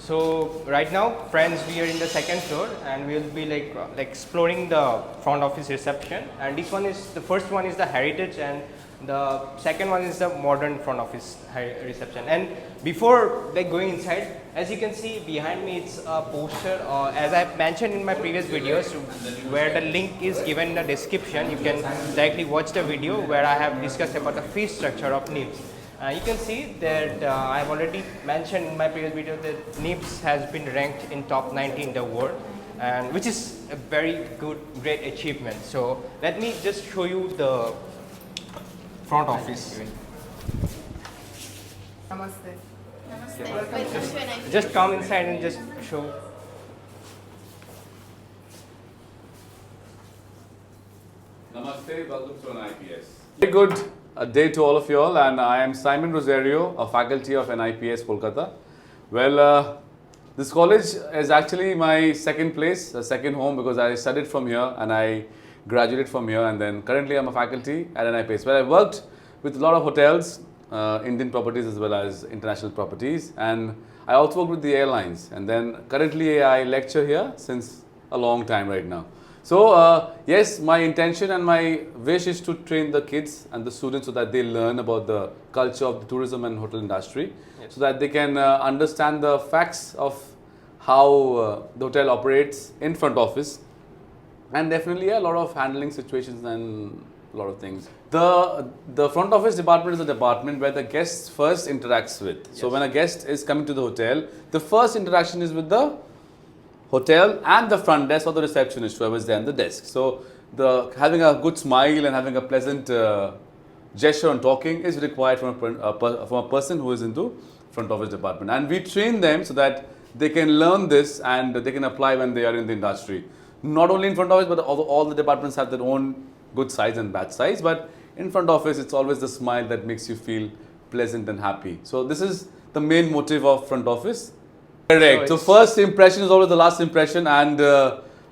So right now, friends, we are in the second floor, and we'll be like exploring the front office reception. And this one is the first one is the heritage, and the second one is the modern front office reception. And before like going inside, as you can see behind me, it's a poster. As I mentioned in my previous videos, where the link is given in the description, you can directly watch the video where I have discussed about the fee structure of NIPS. You can see that I have already mentioned in my previous video that NIPS has been ranked in top 90 in the world, and which is a very great achievement. So let me just show you the front office. Namaste. Just come inside and just show. Namaste, welcome to NIPS. Very good day to all of you all, and I am Simon Rosario, a faculty of NIPS Kolkata. Well, this college is actually my second place, a second home, because I studied from here and I graduated from here, and then currently I'm a faculty at NIPS. Well, I worked with a lot of hotels, Indian properties as well as international properties, and I also worked with the airlines, and then currently I lecture here since a long time right now. So yes, my intention and my wish is to train the kids and the students so that they learn about the culture of the tourism and hotel industry, so that they can understand the facts of how the hotel operates in front office, and definitely a lot of handling situations and a lot of things. The front office department is a department where the guests first interacts with. Yes. So when a guest is coming to the hotel, the first interaction is with the hotel and the front desk or the receptionist, whoever is there on the desk. So having a good smile and having a pleasant gesture and talking is required from a person who is into front office department. And we train them so that they can learn this and they can apply when they are in the industry. Not only in front office, but all the departments have their own good sides and bad sides. But in front office, it's always the smile that makes you feel pleasant and happy. So this is the main motive of front office. Correct. So first impression is always the last impression, and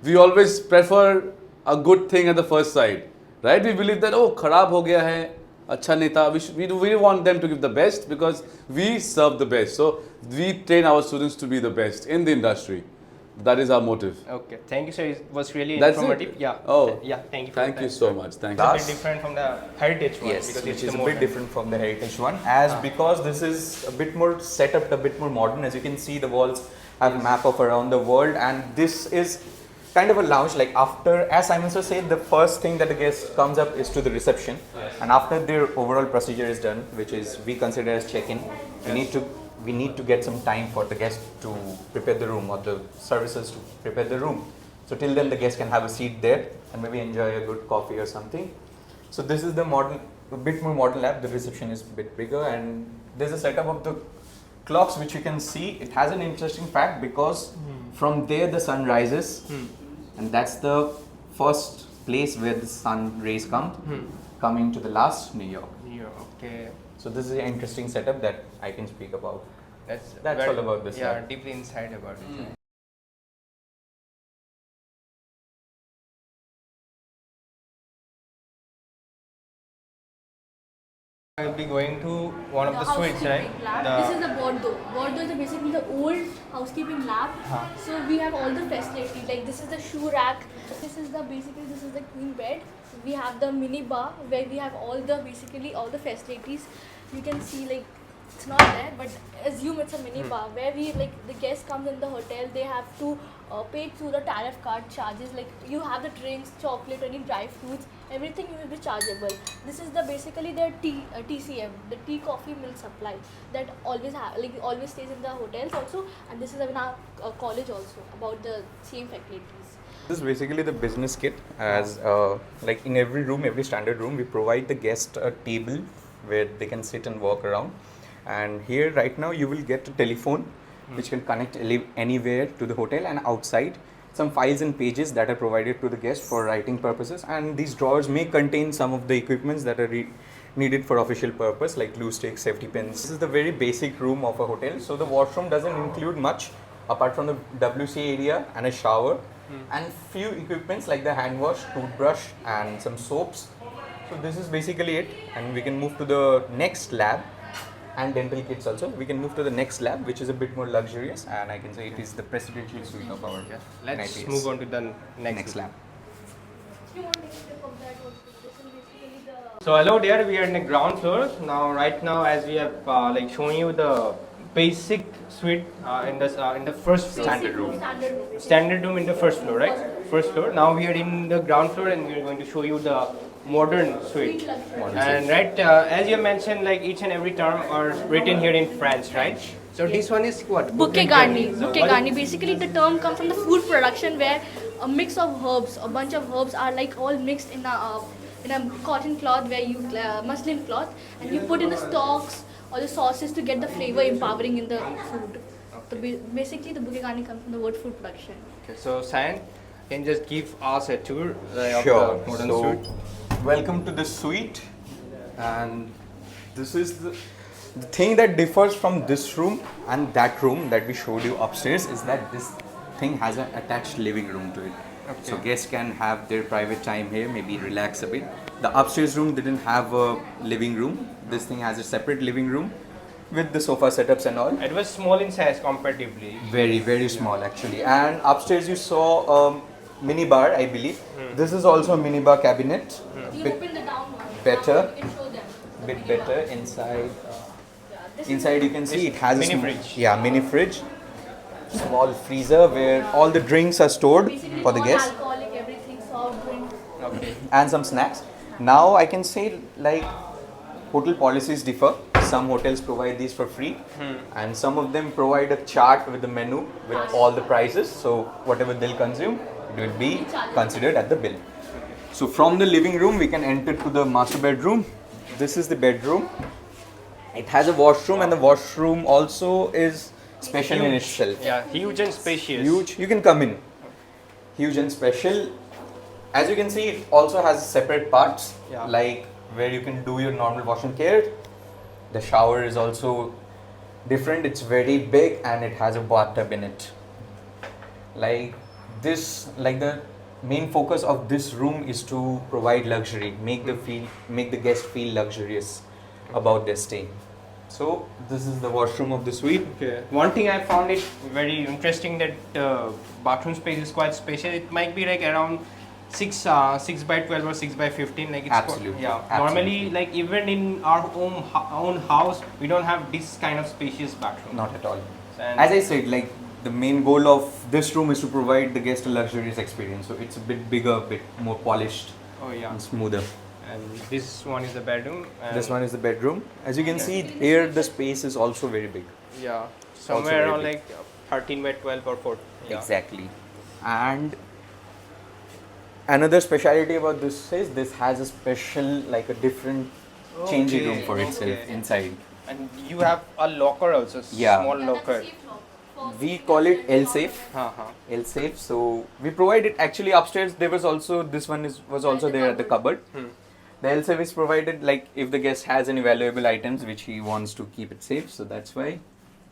we always prefer a good thing at the first sight, right? We believe that, oh, kharab ho gaya hai, acha nahi tha. We want them to give the best because we serve the best. So we train our students to be the best in the industry. That is our motive. Okay, thank you, sir. It was really That's informative. It? Yeah. Oh, yeah. Thank you. Thank you so much. Thank you. It's a bit different from the heritage one. Yes, because which it's is the a bit modern. different from the heritage one, because this is a bit more set up, a bit more modern. As you can see, the walls have a map of around the world, and this is kind of a lounge. Like after, as Simon sir said, the first thing that the guest comes up is to the reception, and after their overall procedure is done, which is we consider as check-in, we need to get some time for the guest to prepare the room, or the services to prepare the room. So till then the guest can have a seat there and maybe enjoy a good coffee or something. So this is the modern, a bit more modern lab. The reception is a bit bigger, and there's a setup of the clocks which you can see. It has an interesting fact because from there the sun rises, and that's the first place where the sun rays come, coming to the last New York. Yeah, okay. So this is an interesting setup that I can speak about. That's That's all about this. Yeah, deeply inside about it. Right? I'll be going to one of the suites, right? This is the Bordeaux. Bordeaux is basically the old housekeeping lab. So we have all the facilities. Like this is the shoe rack. This is the queen bed. We have the mini bar where we have all the facilities. You can see like it's not there, but assume it's a mini bar where the guest comes in the hotel. They have to pay through the tariff card charges. Like you have the drinks, chocolate, any dry fruits, everything will be chargeable. This is basically the TCM, the tea coffee milk supply that always stays in the hotels also, and this is in our college also about the same facilities. This is basically the business kit. As like in every room, every standard room, we provide the guest a table where they can sit and walk around. And here right now you will get a telephone which can connect anywhere to the hotel, and outside some files and pages that are provided to the guest for writing purposes. And these drawers may contain some of the equipments that are needed for official purpose, like glue sticks, safety pins. This is the very basic room of a hotel. So the washroom doesn't include much apart from the WC area and a shower and few equipments like the hand wash, toothbrush and some soaps. So this is basically it, and we can move to the next lab. and dental kits also. We can move to the next lab, which is a bit more luxurious, and I can say it is the presidential suite of our Let's NIPS. move on to the next lab. If you want to take a sip of that also, this is basically the So hello there, we are in the ground floor. Right now, as we have like shown you the basic suite in the first floor. standard room. Standard room in the first floor, right? First floor. Now we are in the ground floor and we are going to show you the modern suite. And right, as you mentioned, like each and every term are written here in French, right? So this one is what? Bouquet garni. So Bouquet what- garni. Basically, the term comes from the food production where a mix of herbs, a bunch of herbs are like all mixed in a cotton cloth where you muslin cloth, and you put in the stalks or the sauces to get the flavor empowering in the food. So basically, the bouquet garni comes from the word food production. Okay, so Sayan, can you just give us a tour of Sure. the modern So, suite? welcome to the suite, and this is the thing that differs from this room and that room that we showed you upstairs is that this thing has an attached living room to it. So guests can have their private time here, maybe relax a bit. The upstairs room didn't have a living room. This thing has a separate living room with the sofa setups and all. It was small in size comparatively. Very, very small actually. And upstairs you saw a mini bar, I believe. This is also a mini bar cabinet. You Bit open the down one. better. You can show them. the bit mini bar. better inside. Yeah, this is Inside you can see it has mini a fridge. Yeah, mini fridge. Small freezer where all the drinks are stored basically for the guests non-alcoholic, everything, soft drink. Okay. and some snacks. Now I can say like hotel policies differ. Some hotels provide these for free and some of them provide a chart with the menu with all the prices. So whatever they'll consume, it will be considered at the bill. So from the living room we can enter to the master bedroom. This is the bedroom. It has a washroom and the washroom also is special in itself. Yeah, huge and spacious. Huge. You can come in. Huge and special. As you can see, it also has separate parts, Yeah. like where you can do your normal wash and care. The shower is also different. It's very big and it has a bathtub in it. Like this, like the main focus of this room is to provide luxury, make the guest feel luxurious about their stay. So this is the washroom of the suite. Okay. One thing I found it very interesting that bathroom space is quite spacious. It might be like around 6 by 12 or 6 by 15. Like it's Absolutely. yeah. Absolutely. Normally, like even in our own house, we don't have this kind of spacious bathroom. Not at all. And As I said, like the main goal of this room is to provide the guest a luxurious experience. So it's a bit bigger, a bit more polished oh yeah. and smoother. And this one is the bedroom. And This one is the bedroom. As you can see here, the space is also very big. yeah, very somewhere around big. like 13 by 12 or 14. Yeah. Exactly. And another speciality about this is this has a special, like a different changing room for itself Okay. inside. And you have a locker also, Yeah. small Yeah, that's locker. safe lock. For We safety call it and L lock. safe. Uh-huh. L safe. So we provide it actually upstairs. There was also this one was also there at the cupboard. The L safe is provided like if the guest has any valuable items which he wants to keep it safe. So that's why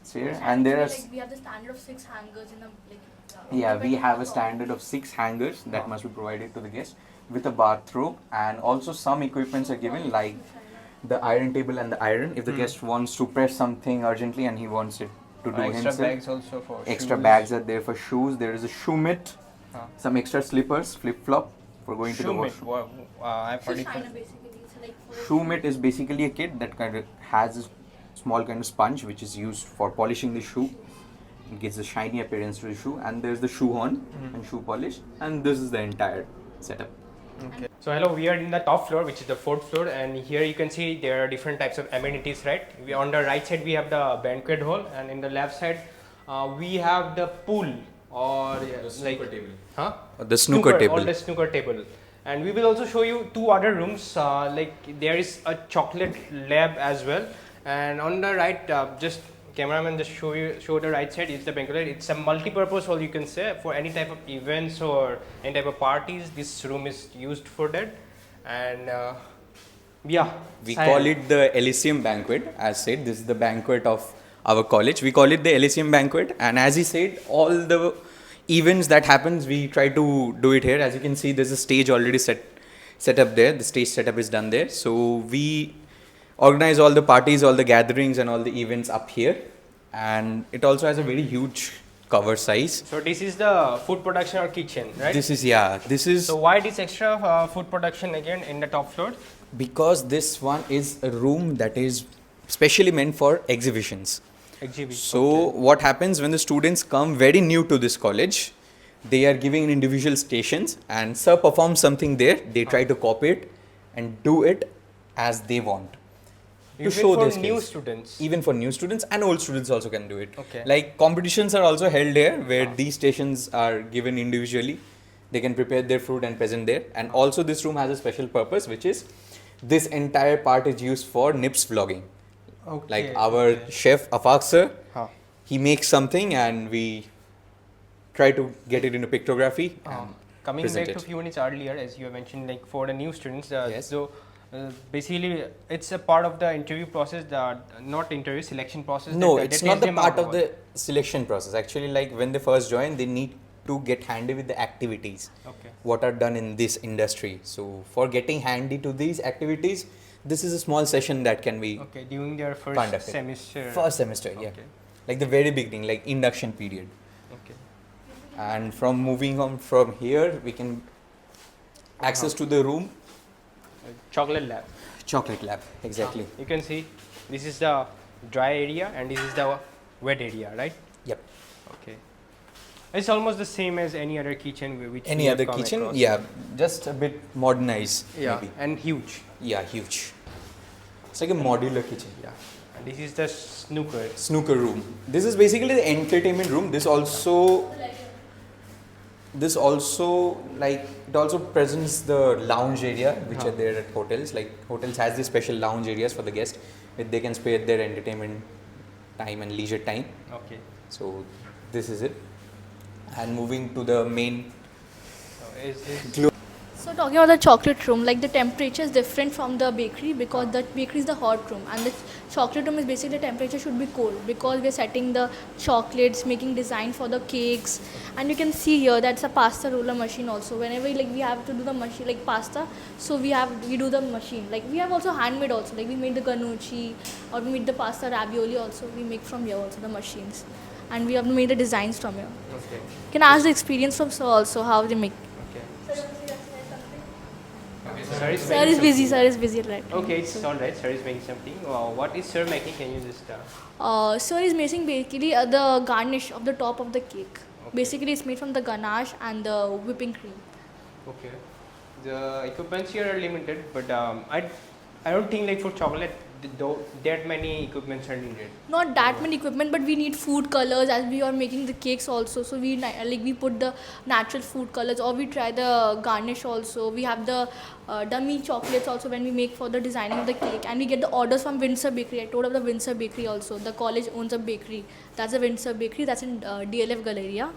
it's here. And there are like we have the standard of 6 hangers in a like. yeah we depending have a on- standard of 6 hangers that must be provided to the guest with a bathrobe, and also some equipments are given like the iron table and the iron if the guest wants to press something urgently and he wants it to do Extra himself. bags also for Extra shoes. bags are there for shoes. There is a shoe mitt, some extra slippers, flip flop for going to the Shoe mitt. washroom. I've heard Fish it. shiner basically. It's like for Shoe mitt is basically a kit that kind of has a small kind of sponge which is used for polishing the shoe. It gives a shiny appearance to the shoe, and there's the shoe horn and shoe polish, and this is the entire setup. Okay. So hello, we are in the top floor, which is the 4th floor, and here you can see there are different types of amenities, right? On the right side we have the banquet hall, and in the left side we have the pool or like table. huh? The snooker table. Or the snooker table. And we will also show you 2 other rooms. Like there is a chocolate lab as well, and on the right, just cameraman just show the right side. It's the banquet. It's a multi-purpose hall, you can say, for any type of events or any type of parties. This room is used for that, and yeah, We call it the Elysium Banquet. As said, this is the banquet of our college. We call it the Elysium Banquet, and as he said, all the events that happens, we try to do it here. As you can see, there's a stage already set up there. The stage setup is done there. So we organize all the parties, all the gatherings, and all the events up here. And it also has a very huge cover size. So this is the food production or kitchen, right? This is So why this extra food production again in the top floor? because this one is a room that is specially meant for exhibitions. Exhibit. So what happens when the students come very new to this college, they are given individual stations and sir performs something there, they try to copy it and do it as they want. Even to show for their new skills. students. Even for new students and old students also can do it. Okay. Like competitions are also held here where these stations are given individually. They can prepare their food and present there. And also this room has a special purpose, which is this entire part is used for NIPS vlogging. Okay. Like our chef Afaq sir, Huh. he makes something and we try to get it into pictography. And Coming present back to it. a few minutes earlier, as you have mentioned, like for the new students, Yes. so basically it's a part of the interview process, not interview, selection process. No, that it's test not the them part out of the selection process. Actually, like when they first join, they need to get handy with the activities. Okay. What are done in this industry. So for getting handy to these activities, this is a small session that can be Okay, during their first conducted. semester. First semester, yeah. Okay. Like the very beginning, like induction period. Okay. And from moving on from here, we can access to the room, Chocolate lab. chocolate lab, exactly. You can see this is the dry area and this is the wet area, right? Yep. Okay. It's almost the same as any other kitchen which we Any have other come kitchen? across. Yeah, just a bit modernized. Yeah, Maybe. and huge. Yeah, huge. It's like a modular kitchen. Yeah. And this is the snooker. Snooker room. This is basically the entertainment room. This also like it also presents the lounge area which are there at hotels. Like hotels has these special lounge areas for the guests where they can spare their entertainment time and leisure time. Okay. So this is it. And moving to the main Is So talking about the chocolate room, like the temperature is different from the bakery because the bakery is the hot room and the chocolate room is basically the temperature should be cold because we are setting the chocolates, making design for the cakes, and you can see here that's a pasta roller machine also. Whenever like we have to do the machine like pasta, so we do the machine. Like we have also handmade also, like we made the gnocchi or we made the pasta ravioli also. We make from here also the machines, and we have made the designs from here. okay. You can ask the experience from sir also how they make. Okay. Sir is Sir making is busy. something. Sir is busy right now. Okay, it's all right. Sir is making something. What is sir making? Can you just? Sir is making basically the garnish of the top of the cake. Okay. Basically, it's made from the ganache and the whipping cream. Okay. The equipments here are limited, but I don't think like for chocolate that many equipments are needed. Not that many equipment, but we need food colors as we are making the cakes also. So we put the natural food colors, or we try the garnish also. We have the dummy chocolates also when we make for the designing of the cake, and we get the orders from Windsor Bakery. I told of the Windsor Bakery also. The college owns a bakery. That's a Windsor Bakery. That's in DLF Galleria.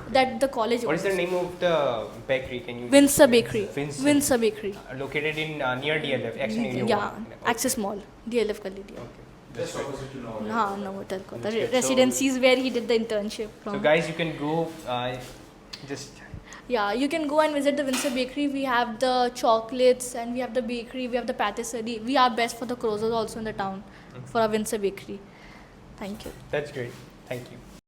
That the college What owns. is the name of the bakery? Can you? Windsor Bakery. Windsor. Windsor Bakery. Located in near DLF, Action Area. Yeah, 1. Access Mall, DLF Galleria. Okay. Just opposite to know. हाँ Novotel को the That's good. residency is where he did the internship So from. guys, you can go just. Yeah, you can go and visit the Windsor Bakery. We have the chocolates and we have the bakery. We have the patisserie. We are best for the croissants also in the town for our Windsor Bakery. Thank you. That's great. Thank you.